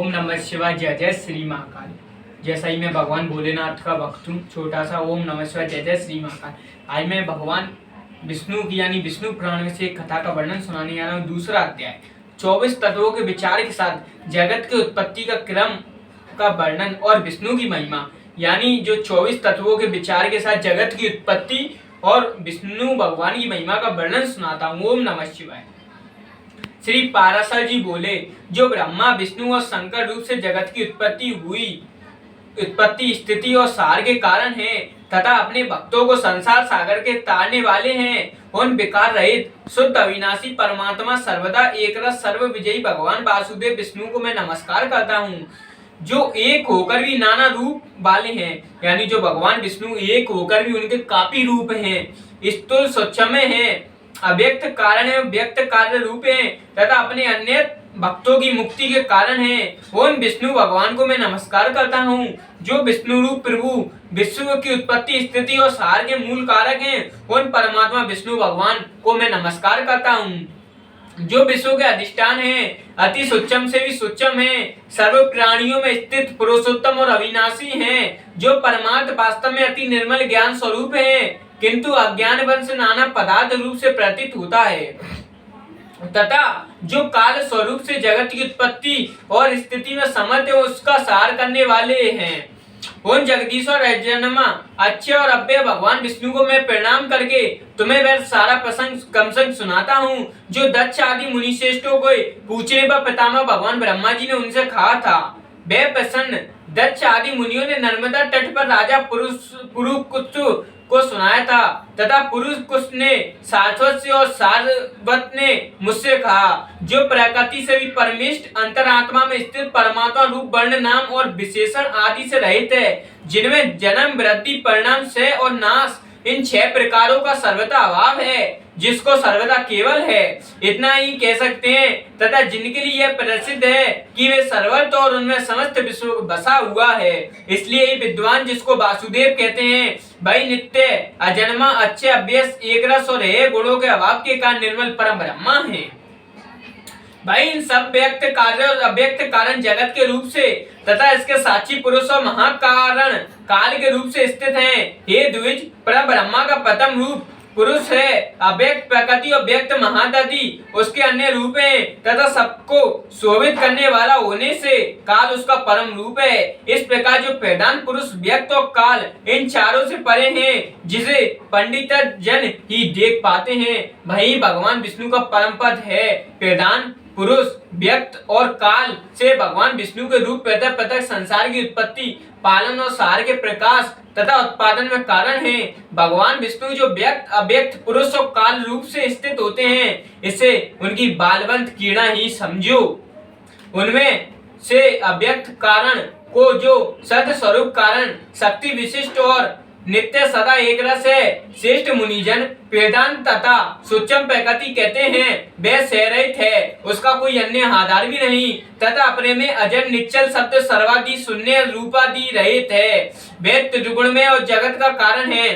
ओम नमः शिवाय। जय जय श्री महाकाल। जैसा ही मैं भगवान भोलेनाथ का भक्त हूँ, छोटा सा ओम नमः शिवाय जय जय श्री महाकाल। आज मैं भगवान विष्णु की यानी विष्णु पुराण में से एक कथा का वर्णन सुनाने जा रहा हूँ। दूसरा अध्याय 24 तत्वों के विचार के साथ जगत के उत्पत्ति का क्रम का वर्णन और विष्णु की महिमा, यानी जो 24 तत्वों के विचार के साथ जगत की उत्पत्ति और विष्णु भगवान की महिमा का वर्णन सुनाता हूँ। ओम नमः शिवाय। श्री पाराशर जी बोले, जो ब्रह्मा विष्णु और शंकर रूप से जगत की उत्पत्ति स्थिति और सार के कारण हैं तथा अपने भक्तों को संसार सागर के तारने वाले हैं, उन विकार रहित शुद्ध अविनाशी परमात्मा सर्वदा एक रस सर्व विजयी भगवान वासुदेव विष्णु को मैं नमस्कार करता हूँ, जो एक होकर भी नाना रूप वाले हैं। यानी जो भगवान विष्णु एक होकर भी उनके काफी रूप हैं, स्थूल सूक्ष्म हैं, अव्यक्त कारण एवं व्यक्त कार्य रूप है तथा अपने अन्य भक्तों की मुक्ति के कारण है। उन विष्णु भगवान को मैं नमस्कार करता हूँ, जो विष्णु रूप प्रभु विश्व की उत्पत्ति स्थिति और सार के मूल कारक हैं। उन परमात्मा विष्णु भगवान को मैं नमस्कार करता हूँ, जो विश्व के अधिष्ठान है, अति सूक्ष्म से भी सूक्ष्म है, सर्व प्राणियों में स्थित पुरुषोत्तम और अविनाशी है, जो परमार्थ वास्तव में अति निर्मल ज्ञान स्वरूप है, किंतु अज्ञान वंश नाना पदार्थ रूप से प्रतीत होता है, तथा जो काल स्वरूप से जगत की उत्पत्ति और स्थिति में समर्थ है, उसका सार करने वाले हैं। उन जगदीश्वर जन्मा अच्छे और अव्यय भगवान विष्णु को मैं प्रणाम करके तुम्हें वह सारा प्रसंग क्रमशः सुनाता हूँ, जो दक्ष आदि मुनि श्रेष्ठों को पूछने पर पितामह भगवान ब्रह्मा जी ने उनसे कहा था। वे प्रसन्न दक्ष आदि मुनियों ने नर्मदा तट पर राजा पुरुकुत्सु को सुनाया था तथा पुरुकुत्स ने सारस्वत से और सारवत ने मुझसे कहा, जो प्रकृति से भी परमिष्ट अंतरात्मा में स्थित परमात्मा रूप वर्ण नाम और विशेषण आदि से रहित है, जिनमें जन्म वृद्धि परिणाम क्षय और नाश इन 6 प्रकारों का सर्वथा अभाव है, जिसको सर्वदा केवल है, इतना ही कह सकते हैं, तथा जिनके लिए यह प्रसिद्ध है कि वे सर्वत्र और उनमें समस्त विश्व बसा हुआ है। इसलिए ये विद्वान जिसको वासुदेव कहते हैं, भाई नित्य अजन्मा अच्छे अभ्यस एक रस और हे गुणों के अभाव के कारण निर्मल परम ब्रह्मा है। भाई इन सब व्यक्त कार्य और अव्यक्त कारण जगत के रूप से तथा इसके साक्षी पुरुष और महाकारण काल के रूप से स्थित हैं। हे द्विज, परम ब्रह्मा का प्रथम रूप पुरुष है, अव्यक्त प्रकृति और व्यक्त महादधि उसके अन्य रूप हैं तथा सबको शोभित करने वाला होने से काल उसका परम रूप है। इस प्रकार जो प्रधान पुरुष व्यक्त और काल इन चारों से परे हैं, जिसे पंडित जन ही देख पाते हैं, वही भगवान विष्णु का परम पद है। प्रधान पुरुष व्यक्त और काल से भगवान विष्णु के रूप पृथक पृथक संसार की उत्पत्ति पालन और सार के प्रकाश तथा उत्पादन में कारण है। भगवान विष्णु जो व्यक्त अव्यक्त पुरुष और काल रूप से स्थित होते हैं, इसे उनकी बालवंत किरणा ही समझो। उनमें से अव्यक्त कारण को जो सद स्वरूप कारण शक्ति विशिष्ट और नित्य सदा एक रस है, श्रेष्ठ मुनिजन प्रधान तथा सूक्ष्म प्रकृति कहते हैं। वह सहरहित है, उसका कोई अन्य आधार भी नहीं तथा अपने में अजर निश्चल शब्द सर्वादि शून्य रूपादि रहित है। वह त्रिगुण में और जगत का कारण है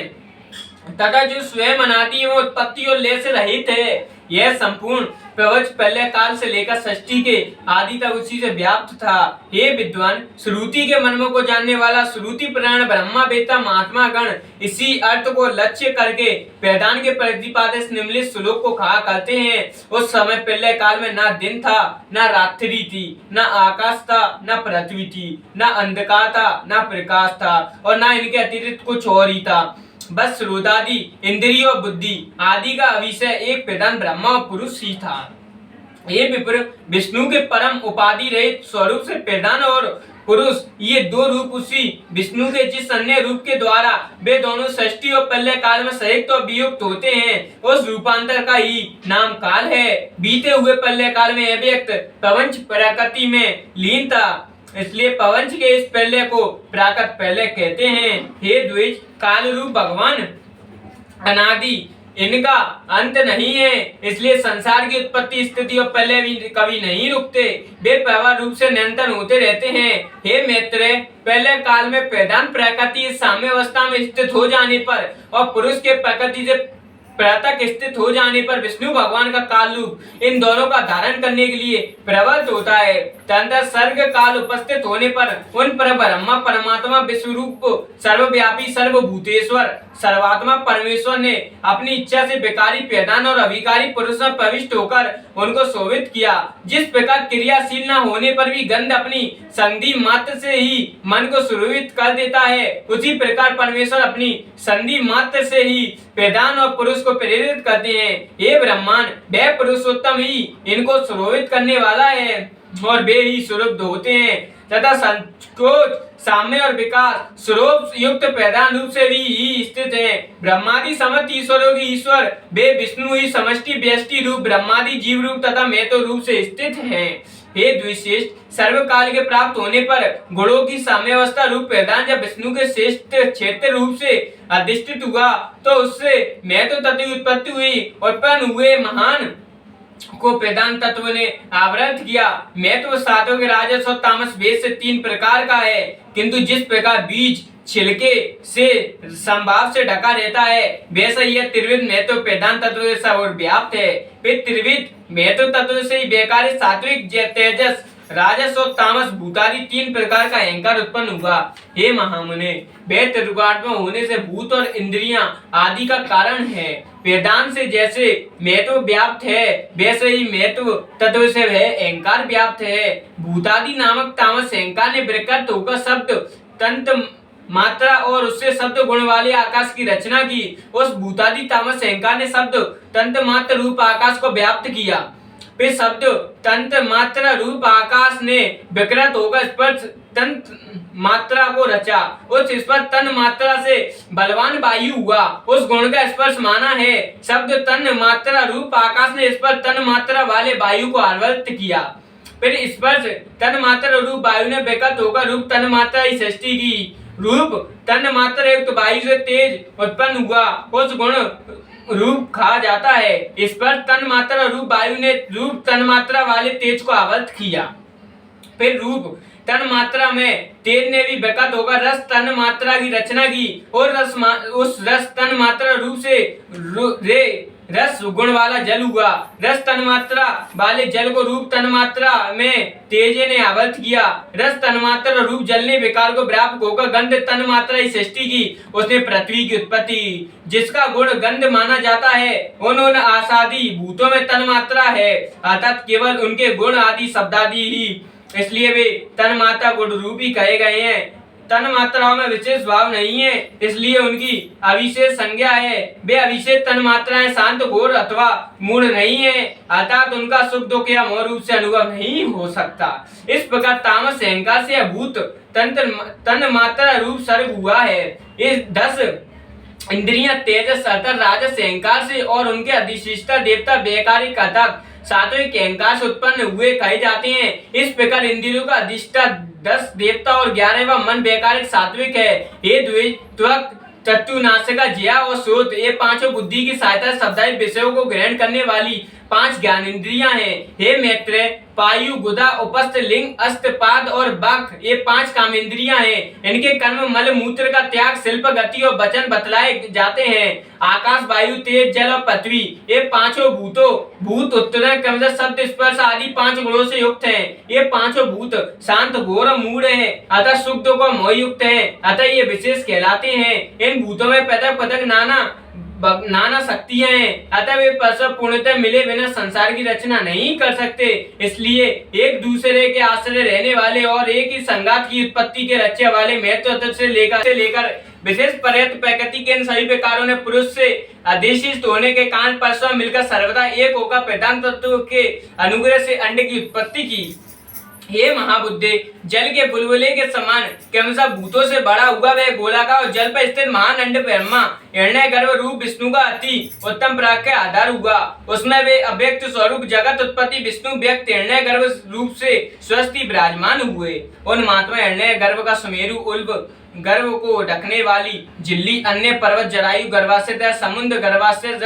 तथा जो स्वयं अनादि एवं उत्पत्ति और लय से रहित है। यह संपूर्ण प्रवच पहले काल से लेकर सृष्टि के आदि तक उसी से व्याप्त था। हे विद्वान, श्रुति के मर्म को जानने वाला श्रुति पुराण ब्रह्मा वेता महात्मा गण इसी अर्थ को लक्ष्य करके प्रधान के प्रतिपादित निम्नलिखित श्लोक को कहा करते हैं। उस समय पहले काल में ना दिन था, ना रात्रि थी, ना आकाश था, ना पृथ्वी थी, ना अंधकार था, ना प्रकाश था और ना इनके अतिरिक्त कुछ और ही था। बस श्रोतादि इंद्रिय और बुद्धि आदि का विषय एक प्रधान ब्रह्मा और पुरुष ही था। ये विप्र विष्णु के परम उपाधि रहित स्वरूप से प्रधान और पुरुष ये दो रूप उसी विष्णु के जिस अन्य रूप के द्वारा वे दोनों सृष्टि और प्रलय काल में संयुक्त और वियुक्त होते हैं, उस रूपांतर का ही नाम काल है। बीते हुए प्रलय काल में अव्यक्त प्रपंच प्रकृति में लीन था, इसलिए प्रपंच के इस प्रलय को प्राकृत प्रलय कहते हैं। हे द्विज, काल रूप भगवान अनादि, इनका अंत नहीं है, इसलिए संसार की उत्पत्ति स्थिति और प्रलय भी कभी नहीं रुकते, वे प्रवाह रूप से निरंतर होते रहते हैं। हे मैत्रेय, प्रलय काल में प्रधान प्रकृति साम्य अवस्था में स्थित हो जाने पर और पुरुष के प्रकृति से पृथक स्थित हो जाने पर विष्णु भगवान का काल रूप इन दोनों का धारण करने के लिए प्रवृत्त होता है। तदनंतर सर्ग काल उपस्थित होने पर उन पर ब्रह्मा परमात्मा विश्व रूप सर्वव्यापी सर्वभूतेश्वर सर्वात्मा परमेश्वर ने अपनी इच्छा से विकारी प्रधान और अभिकारी पुरुष में प्रविष्ट होकर उनको शोभित किया। जिस प्रकार क्रियाशील न होने पर भी गंध अपनी संधि मात्र से ही मन को सुरभित कर देता है, उसी प्रकार परमेश्वर अपनी संधि मात्र से ही प्रधान और पुरुष को प्रेरित करते हैं। ये ब्रह्मांड वह पुरुषोत्तम ही इनको सुरभित करने वाला है और वे ही सुरभ होते हैं तथा संकोच साम्य और विकास स्वरूप युक्त प्रधान रूप से भी ही स्थित है। ब्रह्मादि समस्त ईश्वरों की ईश्वर वे विष्णु ही समष्टि व्यष्टि रूप ब्रह्मादि जीव रूप तथा महत्व रूप से स्थित हैं। हे द्विश्रेष्ठ सर्वकाल के प्राप्त होने पर गुणों की साम्यावस्था रूप प्रधान जब विष्णु के श्रेष्ठ क्षेत्र रूप से अधिष्ठित हुआ तो उससे महत्व तत्व की उत्पत्ति हुई। उत्पन्न हुए महान को प्रधान तत्व ने आवृत किया। महत्व सात्विक राजस और तामस भेद से 3 प्रकार का है, किंतु जिस प्रकार बीज छिलके से संभाव से ढका रहता है वैसा यह त्रिविध महत्व प्रधान तत्व से सर्वव्याप्त है। फिर त्रिविध महत्व तत्व से ही बेकार सात्विक तेजस राजस और तामस भूतादि 3 प्रकार का अहंकार उत्पन्न हुआ। हे महामुने, वे त्रिगुणात्मक होने से भूत और इंद्रियां आदि का कारण है। वेदांत से जैसे महत्व व्याप्त है वैसे ही महत्व तत्व से वह अहंकार व्याप्त है। भूतादि नामक तामस अहंकार ने विकृत होकर शब्द तंत्र मात्रा और उससे शब्द गुण वाले आकाश की रचना की। उस भूतादि तामस अहंकार ने शब्द तंत्र मात्र रूप आकाश को व्याप्त किया। फिर शब्द तंत्र मात्रा रूप आकाश ने विकृत होकर स्पर्श तंत्र मात्रा को रचा। उस स्पर्श तन मात्रा से बलवान वायु हुआ। उस गुण का स्पर्श माना है। शब्द तन मात्रा रूप आकाश ने स्पर्श तन मात्रा वाले वायु को आवर्त किया। फिर स्पर्श तन मात्रा रूप वायु ने विकृत होकर रूप तन मात्रा की सृष्टि की। रूप तन मात्रा युक्त वायु से तेज उत्पन्न हुआ। उस गुण रूप कहा जाता है। इस पर तन मात्रा रूप वायु ने रूप तन मात्रा वाले तेज को आवृत किया। फिर रूप तन मात्रा में तेज ने भी विकृत होकर रस तन मात्रा की रचना की और उस रस तन मात्रा रूप से रस गुण वाला जल हुआ। रस तन मात्रा वाले जल को रूप तन मात्रा में तेजे ने आवृत किया। रस तन मात्रा रूप जल ने विकार को व्यापक होकर गंध तन मात्रा की सृष्टि की। उसने पृथ्वी की उत्पत्ति जिसका गुण गंध माना जाता है। उन आसादी भूतों में तन मात्रा है, अर्थात केवल उनके गुण आदि शब्दादि ही, इसलिए वे तन मात्रा गुण रूप ही कहे गए हैं। तन मात्राओं में विशेष भाव नहीं है, इसलिए उनकी अविशेष संज्ञा है। वे अविशेष तन मात्राएं शांत घोर अथवा मूढ़ नहीं है, अर्थात उनका सुख दुख या मोह रूप से अनुभव नहीं हो सकता। इस प्रकार तामस अहंकार से भूत तन मात्रा रूप सर्ग हुआ है। इस 10 इंद्रियां तेजस अर्थात राजस अहंकार से और उनके अधिष्ठाता देवता व्यकारिक अर्थात सात्विक अहंकार से उत्पन्न हुए कहे जाते हैं। इस प्रकार इंद्रियों का अधिष्ठाता 10 देवता और 11वां मन व्यकारिक सात्विक है। ये त्वक चक्षु नासिका जिह्वा और श्रोत ये 5 बुद्धि की सहायता से शब्दादि विषयों को ग्रहण करने वाली 5 ज्ञान इंद्रियां हैं। हे मैत्रेय, पायु गुदा उपस्थ लिंग अस्त पाद और बख ये 5 काम इंद्रियां हैं। इनके कर्म मल मूत्र का त्याग शिल्प गति और वचन बतलाए जाते हैं। आकाश वायु तेज जल और पृथ्वी ये 5 भूत उत्तर क्रमशः शब्द स्पर्श आदि 5 गुणों से युक्त हैं। ये 5 भूत शांत घोर और मूढ़ है, अतः सुख दुख और मोह युक्त है, अतः ये विशेष कहलाते हैं। इन भूतों में पृथक पृथक नाना शक्तियां हैं, अतः वे परस्पर पूर्णतः मिले बिना संसार की रचना नहीं कर सकते। इसलिए एक दूसरे के आश्रय रहने वाले और एक ही संगात की उत्पत्ति के रचने वाले महत्व से लेकर विशेष पर्याप्त प्रकृति के इन सभी प्रकारों ने पुरुष से अधिष्ठित होने के कारण परस्पर मिलकर सर्वदा एक होकर प्रधान तत्व के अनुग्रह से अंड की उत्पत्ति की। हे महाबुद्धे, जल के बुलबुले के समान क्रमशः भूतों से बड़ा हुआ वह गोलाकार और जल पर स्थित महान अंड ब्रह्मा हिरण्य गर्भ रूप विष्णु का अति उत्तम प्राग के आधार हुआ। उसमें वे अव्यक्त स्वरूप जगत उत्पत्ति विष्णु व्यक्त हिरण्य गर्भ रूप से स्वस्थि विराजमान हुए। उन महात्मा हिरण्य गर्भ का सुमेरु उल्ब गर्भ को ढकने वाली झिल्ली अन्य पर्वत जरायु गर्भाशय समुद्र गर्भाशय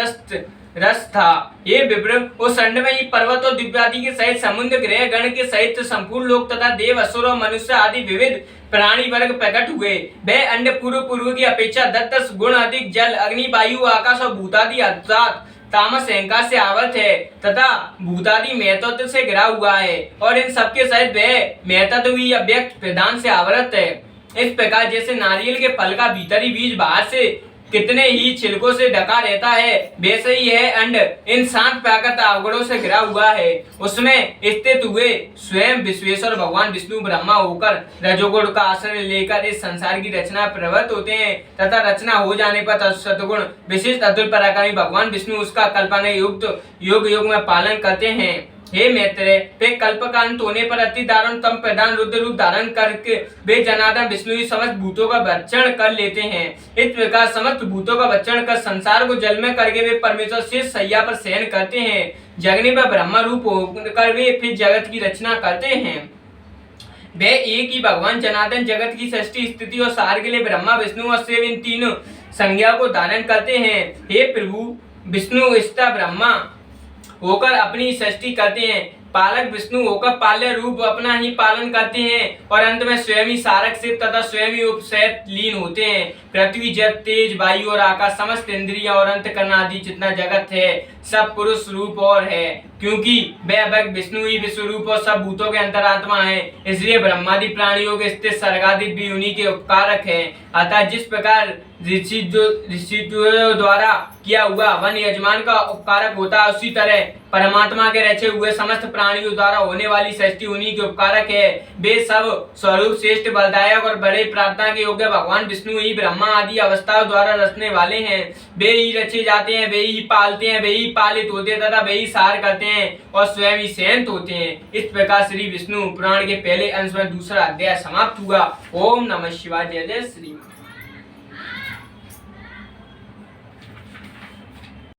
रस था। ये विप्र उस अंडमयी पर्वत और दिव्यादि के सहित समुद्र ग्रह गण के सहित संपूर्ण लोक तथा देव असुर और मनुष्य आदि विविध प्राणी वर्ग प्रकट हुए। वह अंड पूर्व की अपेक्षा 10 गुण अधिक जल अग्नि वायु आकाश और भूतादि अर्थात तामस अहंकार से आवृत है तथा भूतादि महत्व से घिरा हुआ है और इन सबके सहित वह महत्व ही अव्यक्त प्रधान से आवृत है। इस प्रकार जैसे नारियल के फल का भीतरी बीज बाहर से कितने ही छिलकों से ढका रहता है, वैसे ही यह अंड इन 7 प्राकृत अवगुणों से घिरा हुआ है। उसमें स्थित हुए स्वयं विश्वेश्वर भगवान विष्णु ब्रह्मा होकर रजोगुण का आश्रय लेकर इस संसार की रचना प्रवृत्त होते हैं तथा रचना हो जाने पर सतगुण विशिष्ट अतुल पराक्रमी भगवान विष्णु उसका कल्पना युक्त युग युग में पालन करते हैं। हे मैत्रेय, वे कल्प का अंत होने पर अति दारुण तम प्रधान रुद्र रूप धारण करके वे जनार्दन विष्णु ही समस्त भूतों का भक्षण कर लेते हैं। इस प्रकार समस्त भूतों का भक्षण कर संसार को जल में करके वे परमेश्वर शेष सैया पर शयन करते हैं। जगने पर ब्रह्मा रूप होकर वे फिर जगत की रचना करते हैं। वे एक ही भगवान जनार्दन जगत की सृष्टि स्थिति और सार के लिए ब्रह्मा विष्णु और शिव इन तीनों संज्ञा को धारण करते हैं। हे प्रभु, विष्णु स्था ब्रह्मा होकर अपनी सृष्टि करते हैं, पालक विष्णु होकर पाल्य रूप अपना ही पालन करते हैं और अंत में स्वयं ही सारक शिव तथा स्वयं ही उपसहित लीन होते हैं। पृथ्वी जल तेज वायु और आकाश समस्त इंद्रियां और अंतकरण आदि जितना जगत है सब पुरुष रूप और है, क्योंकि वह विष्णु ही विश्व रूप और सब भूतों के अंतरात्मा है। इसलिए ब्रह्मादि प्राणियों के स्थित सर्गादि भी उन्हीं के उपकारक है। अतः जिस प्रकार ऋषियों द्वारा किया हुआ वन यजमान का उपकारक होता है, उसी तरह परमात्मा के रचे हुए समस्त प्राणियों द्वारा होने वाली सृष्टि उन्हीं के उपकारक है। वे सब स्वरूप श्रेष्ठ बलदायक और बड़े प्रार्थना के योग्य भगवान विष्णु ही ब्रह्मा आदि अवस्थाओं द्वारा रचने वाले हैं। वे ही रचे जाते हैं, वे ही पालते हैं, वे ही पालित होते हैं तथा वे ही सार करते हैं और स्वयं ही शयंत होते हैं। इस प्रकार श्री विष्णु पुराण के पहले अंश में दूसरा अध्याय समाप्त हुआ। ओम नमः शिवाय। जय जय श्री।